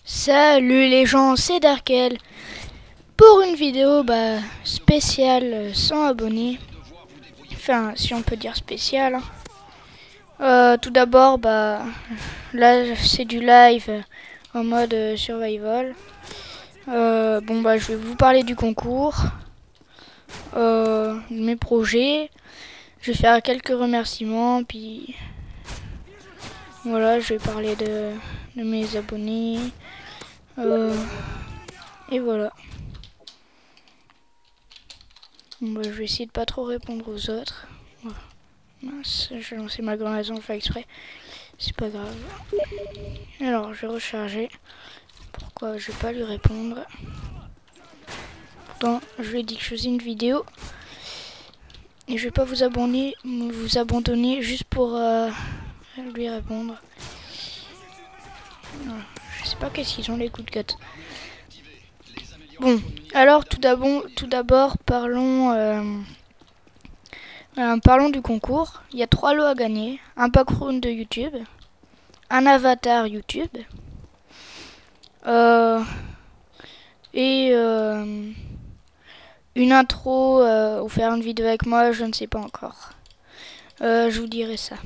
Salut les gens, c'est Darkel pour une vidéo spéciale 100 abonnés. Enfin, si on peut dire spéciale. Tout d'abord, là c'est du live en mode survival. Je vais vous parler du concours, de mes projets. Je vais faire quelques remerciements, puis voilà, je vais parler de mes abonnés. Et voilà. Je vais essayer de pas trop répondre aux autres. Voilà. Mince, j'ai lancé ma grenade sans le faire exprès. C'est pas grave. Alors, je vais recharger. Pourquoi je vais pas lui répondre? Pourtant, je lui ai dit que je faisais une vidéo. Et je vais pas vous abandonner juste pour lui répondre. Voilà. Je sais pas qu'est-ce qu'ils ont les coups de cote. Bon, alors tout d'abord parlons du concours. Il y a 3 lots à gagner. Un pack round de YouTube, un avatar YouTube et une intro ou faire une vidéo avec moi, je ne sais pas encore. Je vous dirai ça.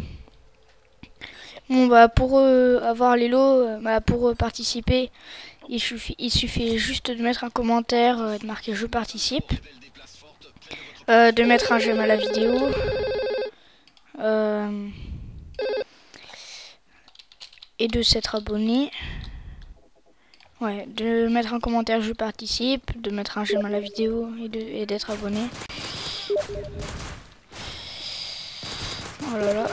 Bon pour avoir les lots, pour participer, il suffit juste de mettre un commentaire, de marquer je participe, de mettre un j'aime à la vidéo, et de s'être abonné. Ouais, de mettre un commentaire je participe, de mettre un j'aime à la vidéo et d'être abonné. Oh là là.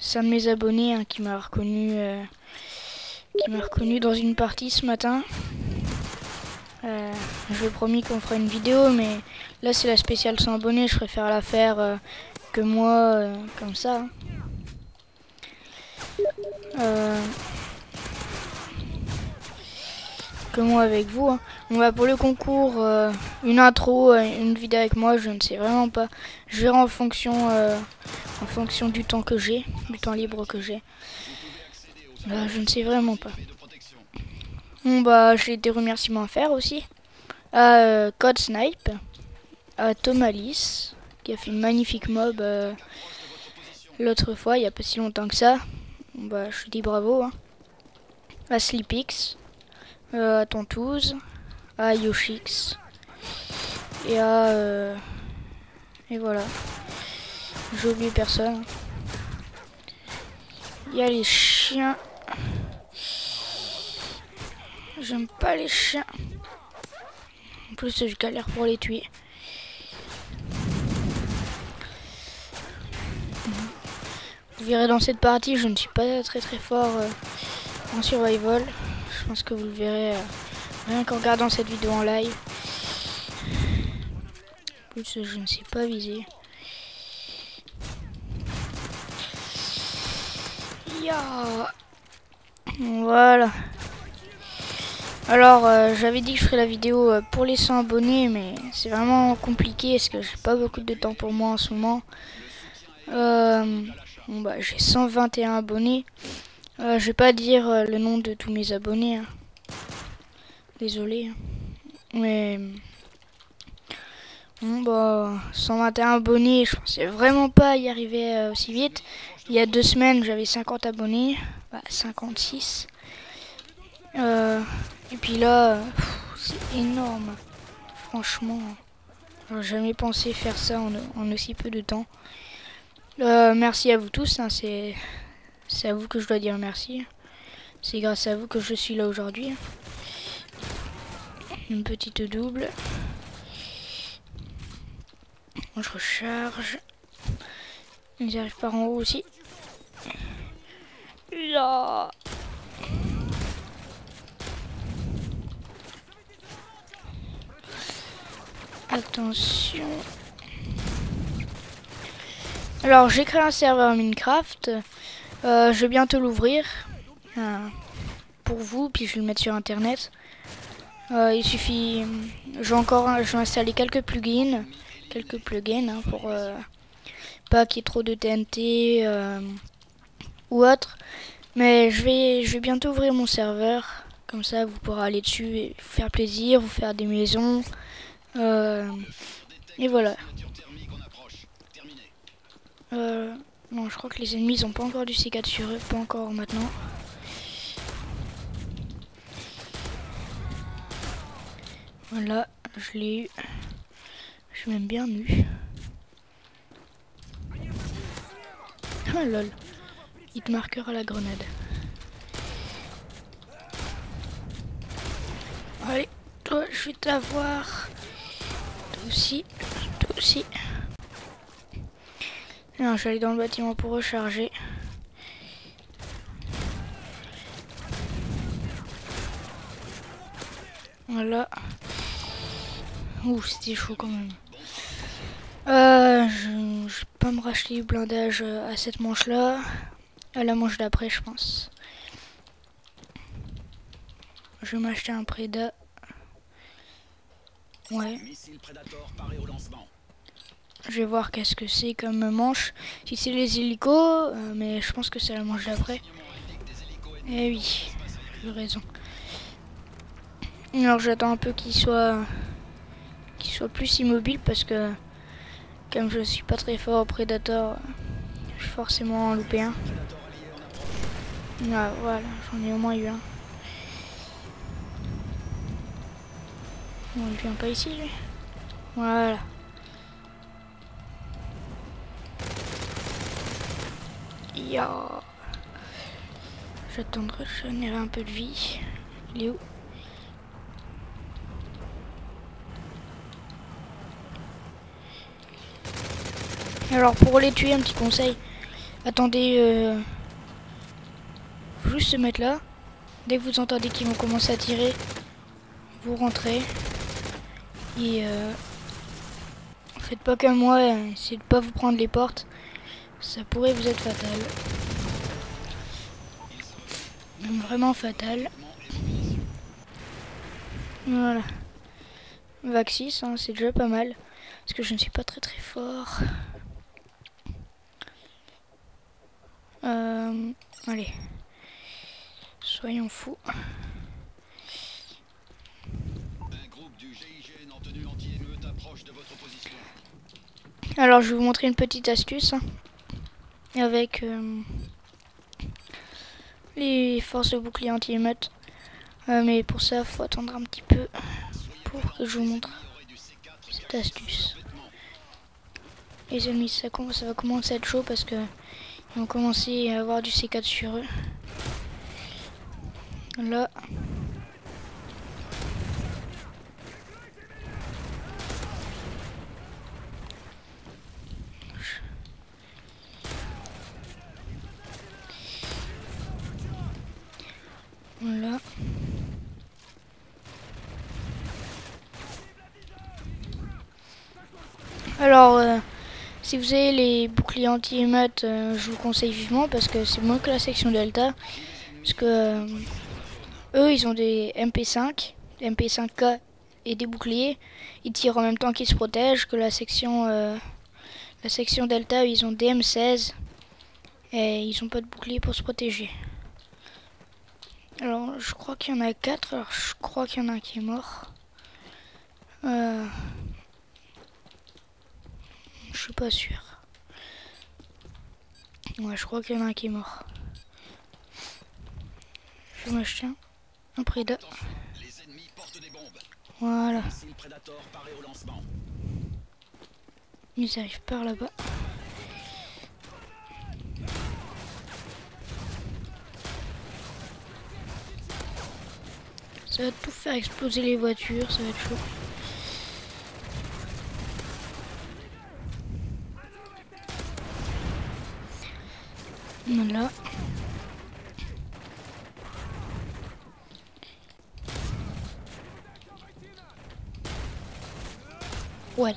C'est un de mes abonnés qui m'a reconnu dans une partie ce matin. Je lui ai promis qu'on ferait une vidéo, mais là c'est la spéciale 100 abonnés, je préfère la faire que moi, comme ça. Que moi avec vous. Hein. Pour le concours, une intro, une vidéo avec moi, je ne sais vraiment pas. Je verrai en fonction du temps que j'ai, du temps libre que j'ai. Je ne sais vraiment pas. J'ai des remerciements à faire aussi. À Code Snipe, à Thomalis, qui a fait une magnifique mob l'autre fois, il n'y a pas si longtemps que ça. Je dis bravo. Hein. À Sleepix, à Tontouz, à Yoshix, et et voilà. J'ai oublié personne. Il y a les chiens. J'aime pas les chiens. En plus, je galère pour les tuer. Vous verrez dans cette partie, je ne suis pas très fort en survival. Je pense que vous le verrez rien qu'en regardant cette vidéo en live. En plus, je ne sais pas viser. Voilà. Alors, j'avais dit que je ferais la vidéo pour les 100 abonnés, mais c'est vraiment compliqué parce que j'ai pas beaucoup de temps pour moi en ce moment. J'ai 121 abonnés. Je vais pas dire le nom de tous mes abonnés. Hein. Désolé. Mais 121 abonnés, je pensais vraiment pas y arriver aussi vite. Il y a 2 semaines, j'avais 50 abonnés. 56. Et puis là, c'est énorme. Franchement, j'aurais jamais pensé faire ça en aussi peu de temps. Merci à vous tous. Hein, c'est à vous que je dois dire merci. C'est grâce à vous que je suis là aujourd'hui. Une petite double. Je recharge. Ils arrivent par en haut aussi. Là. Attention. Alors j'ai créé un serveur Minecraft. Je vais bientôt l'ouvrir pour vous, puis je vais le mettre sur internet. Il suffit. Je vais installer quelques plugins pour pas qu'il y ait trop de TNT ou autre. Mais je vais bientôt ouvrir mon serveur. Comme ça, vous pourrez aller dessus et vous faire plaisir, vous faire des maisons. Et voilà. Non, je crois que les ennemis n'ont pas encore du C4 sur eux. Pas encore maintenant. Voilà, je l'ai eu. Je suis même bien nu. Ah lol. Hit marqueur à la grenade. Allez, toi, je vais t'avoir. Toi aussi. Toi aussi. Non, je vais aller dans le bâtiment pour recharger. Voilà. Ouh, c'était chaud quand même. Je vais pas me racheter du blindage à cette manche-là. À la manche d'après, je pense. Je vais m'acheter un Préda. Ouais. Je vais voir qu'est-ce que c'est comme manche. Si c'est les hélicos, mais je pense que c'est la manche d'après. Eh oui, j'ai raison. Alors j'attends un peu qu'il soit plus immobile parce que comme je suis pas très fort au Predator, je vais forcément en louper un. Ah, voilà, j'en ai au moins eu un. Bon, il vient pas ici lui. Voilà. Ya. J'attendrai, je générer un peu de vie. Il est où? Alors pour les tuer, un petit conseil. Attendez, faut juste se mettre là. Dès que vous entendez qu'ils vont commencer à tirer, vous rentrez. Et faites pas comme moi, essayez de pas vous prendre les portes. Ça pourrait vous être fatal. Même vraiment fatal. Voilà. Vac 6, hein, c'est déjà pas mal. Parce que je ne suis pas très fort. Allez. Soyons fous. Alors je vais vous montrer une petite astuce hein, avec les forces de bouclier anti-émeute. Mais pour ça, il faut attendre un petit peu pour que je vous montre cette astuce. Les ennemis, ça va commencer à être chaud parce que ils vont commencer à avoir du C4 sur eux. Là. Voilà. Alors, si vous avez les boucliers anti-émeute, je vous conseille vivement parce que c'est moins que la section Delta. Parce que eux, ils ont des MP5, des MP5K et des boucliers. Ils tirent en même temps qu'ils se protègent. Que la section Delta, ils ont des M16 et ils n'ont pas de bouclier pour se protéger. Alors, je crois qu'il y en a 4. Alors, je crois qu'il y en a un qui est mort. Je suis pas sûr. Ouais, je crois qu'il y en a un qui est mort. Je vais m'acheter un Préda. Voilà. Ils arrivent par là-bas. Ça va tout faire exploser les voitures, ça va être chaud. Voilà. What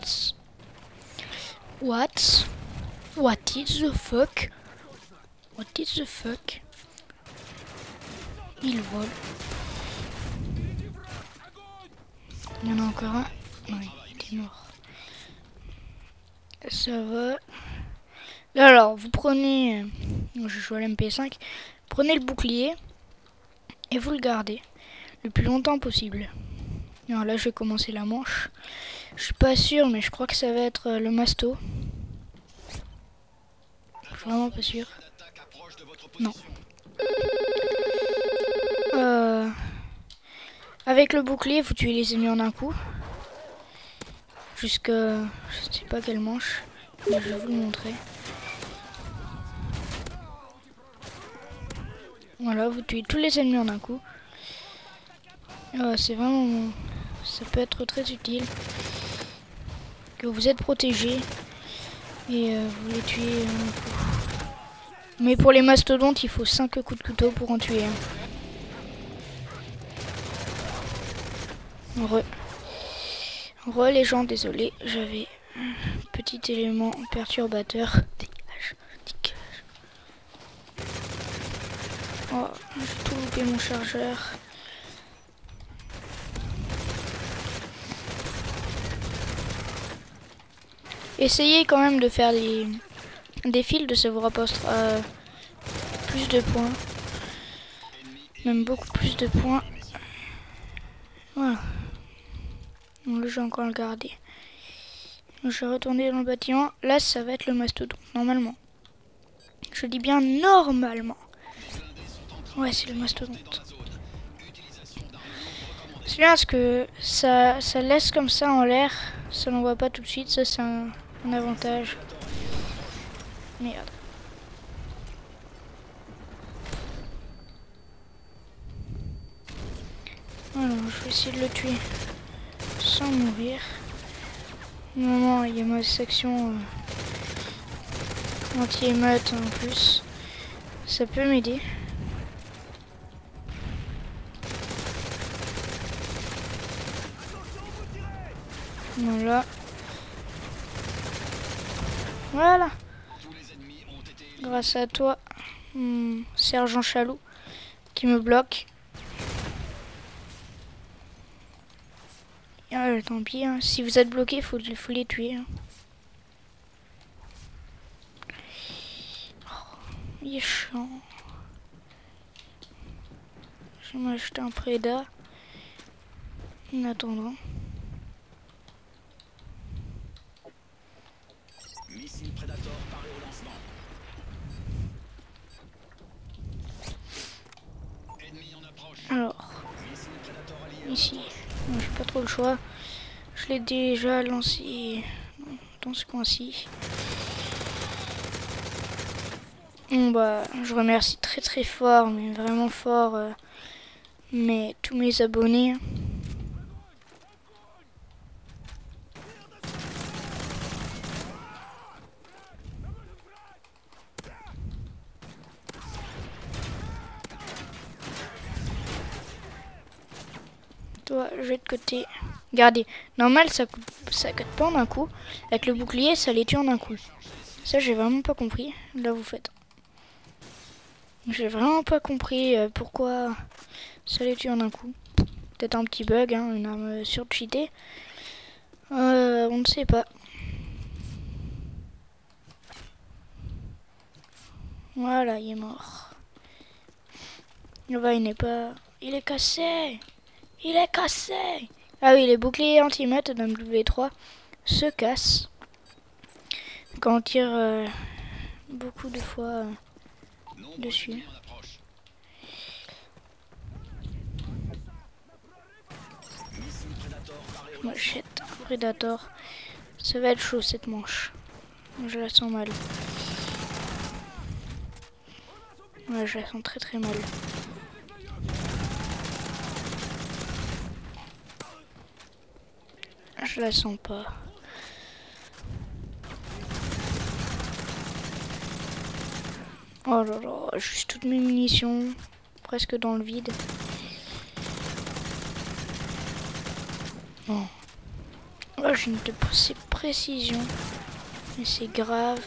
is the fuck? What is the fuck? Il vole. Il y en a encore un. Oui, il est mort. Ça va. Là, alors, vous prenez... je joue à l'MP5. prenez le bouclier et vous le gardez le plus longtemps possible. Alors là, je vais commencer la manche. Je suis pas sûr, mais je crois que ça va être le masto. Je suis vraiment pas sûr. Non. Avec le bouclier, vous tuez les ennemis en un coup. Jusqu'à... je sais pas quelle manche. Mais je vais vous le montrer. Voilà, vous tuez tous les ennemis en un coup. C'est vraiment... ça peut être très utile. Que vous êtes protégé. Et vous les tuez en un coup. Mais pour les mastodontes, il faut 5 coups de couteau pour en tuer un. Les gens, désolé, j'avais un petit élément perturbateur. Dégage. Oh, j'ai tout loupé mon chargeur. Essayez quand même de faire des fils, ça vous rapportera plus de points. Même beaucoup plus de points. Voilà. Donc là, je vais encore le garder. Je vais retourner dans le bâtiment. Là, ça va être le mastodonte, normalement. Je dis bien normalement. Ouais, c'est le mastodonte. C'est bien parce que ça laisse comme ça en l'air. Ça n'envoie pas tout de suite. Ça, c'est un avantage. Merde. Alors, je vais essayer de le tuer sans mourir. Non, il y a ma section anti-émeute en plus. Ça peut m'aider. Voilà. Voilà. Grâce à toi, Sergent Chalou, qui me bloque. Tant pis, hein. Si vous êtes bloqué, faut les tuer. Hein. Oh, il est chiant. Je vais m'acheter un Préda. En attendant. Missile Predator paré au lancement. Ennemi en approche. Alors, ici, j'ai pas trop le choix. Je l'ai déjà lancé dans ce coin-ci. Bon bah, je remercie très fort, mais vraiment fort, tous mes abonnés. Toi, je vais de côté. Regardez, normal ça coûte pas en un coup. Avec le bouclier, ça les tue en un coup. Ça, j'ai vraiment pas compris. Là, vous faites. J'ai vraiment pas compris pourquoi ça les tue en un coup. Peut-être un petit bug, hein, une arme surcheatée. On ne sait pas. Voilà, il est mort. Il n'est pas... Il est cassé. Il est cassé. Ah oui, les boucliers anti-émeute d'un W3 se cassent quand on tire beaucoup de fois dessus. Je m'achète un Predator. Ça va être chaud cette manche. Je la sens mal. Ouais, je la sens très mal. Je la sens pas. Oh là là, juste toutes mes munitions. Presque dans le vide. Oh. Oh, j'ai une de précision. Mais c'est grave.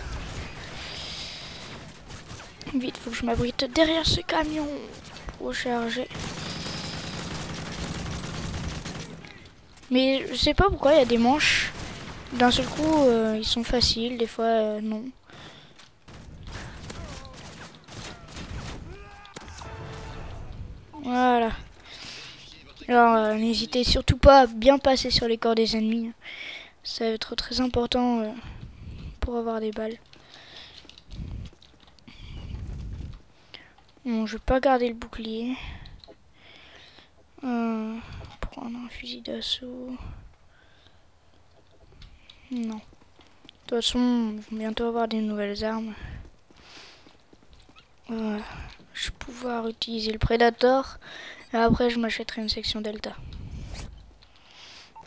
Vite, faut que je m'abrite derrière ce camion pour recharger. Mais je sais pas pourquoi il y a des manches. D'un seul coup, ils sont faciles, des fois non. Voilà. Alors, n'hésitez surtout pas à bien passer sur les corps des ennemis. Ça va être très important pour avoir des balles. Bon, je vais pas garder le bouclier. Prendre un fusil d'assaut. Non. De toute façon, je vais bientôt avoir des nouvelles armes. Je vais pouvoir utiliser le Predator. Et après, je m'achèterai une section Delta.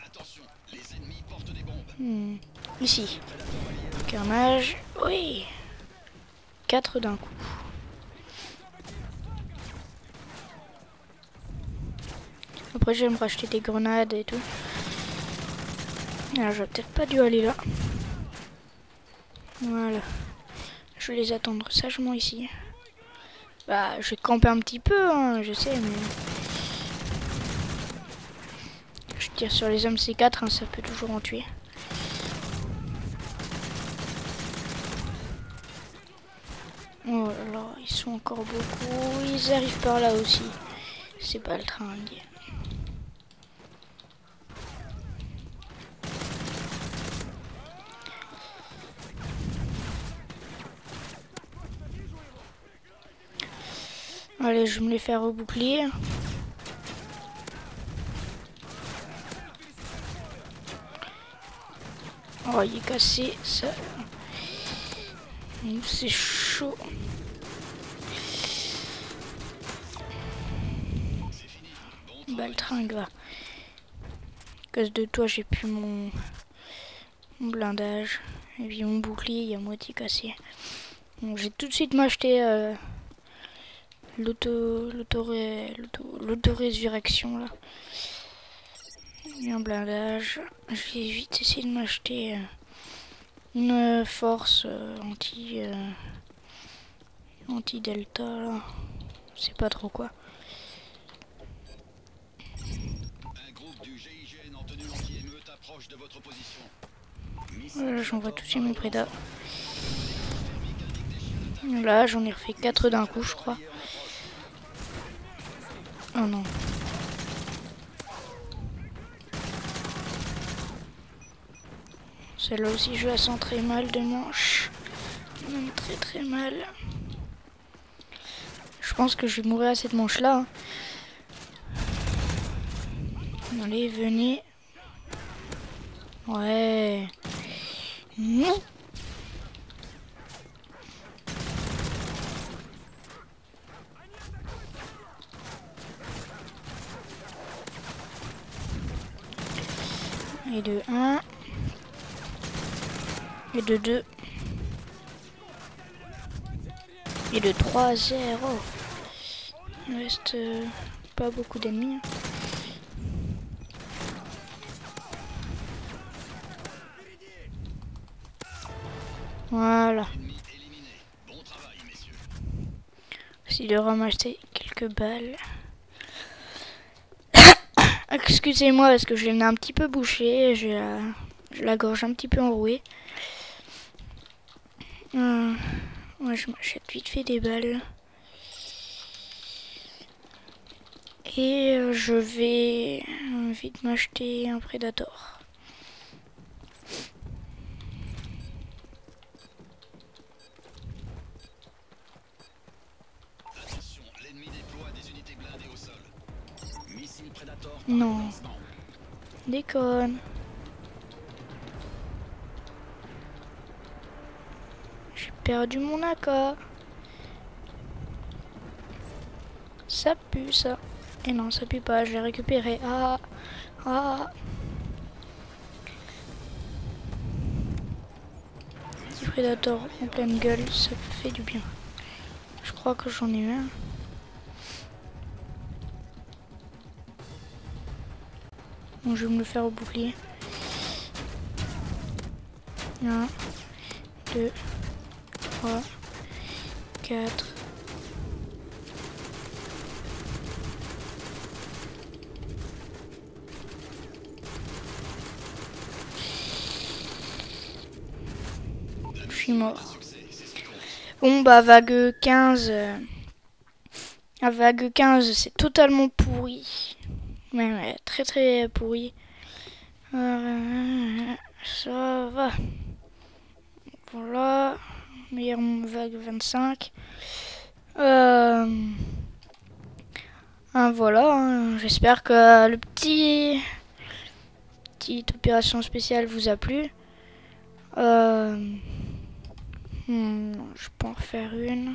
Attention, les ennemis portent des bombes. Ici. Carnage. Oui. 4 d'un coup. Après, je vais me racheter des grenades et tout. Alors, j'aurais peut-être pas dû aller là. Voilà. Je vais les attendre sagement ici. Bah, je vais camper un petit peu, hein, je sais, mais... Je tire sur les hommes C4, hein, ça peut toujours en tuer. Oh là là, ils sont encore beaucoup. Ils arrivent par là aussi. C'est pas le train. Allez, je vais me les faire reboucler. Oh, il est cassé, ça. C'est chaud. Bah, le train, va. À cause de toi, j'ai plus mon blindage. Et puis mon bouclier, il est à moitié cassé. Donc, j'ai tout de suite m'acheter l'auto-résurrection là. Et un blindage. Je vais vite essayer de m'acheter une force anti-delta là. Je sais pas trop quoi. Un groupe du GIGN en tenue anti-émeute approche de votre position. Voilà, j'envoie tout de suite mes prédas. Là, j'en ai refait 4 d'un coup, je crois. Oh non. Celle-là aussi, je la sens très mal de manche. Même très très mal. Je pense que je vais mourir à cette manche-là. Hein. Allez, venez. Ouais. Non. Et de 1. Et de 2. Et de 3 à 0. Il reste pas beaucoup d'ennemis. Voilà. Bon travail, messieurs. J'essaie de ramasser quelques balles. Excusez-moi parce que je l'ai un petit peu bouché. J'ai la gorge un petit peu enrouée. Moi, je m'achète vite fait des balles. Et je vais vite m'acheter un Predator. Attention, l'ennemi déploie des unités blindées au sol. Missile Predator. Non. Déconne. J'ai perdu mon AK. Ça pue ça. Et non, ça pue pas, je l'ai récupéré. Ah. Petit Predator en pleine gueule, ça fait du bien. Je crois que j'en ai eu un. Bon, je vais me le faire au bouclier. 1, 2, 3, 4. Je suis mort. Bon bah vague 15. La vague 15, c'est totalement pourri. Ouais, très très pourri. Ça va. Voilà. Meilleure vague 25. Voilà. J'espère que le petite opération spéciale vous a plu. Je peux en faire une.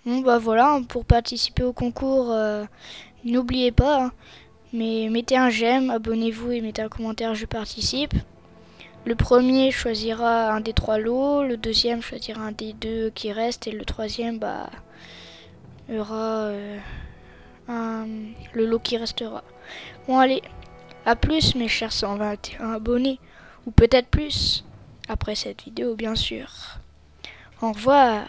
Bon bah voilà, pour participer au concours, n'oubliez pas, mais mettez un j'aime, abonnez-vous et mettez un commentaire je participe. Le premier choisira un des 3 lots, le deuxième choisira un des 2 qui restent et le troisième bah il y aura le lot qui restera. Bon allez, à plus mes chers 121 abonnés, ou peut-être plus, après cette vidéo bien sûr. Au revoir.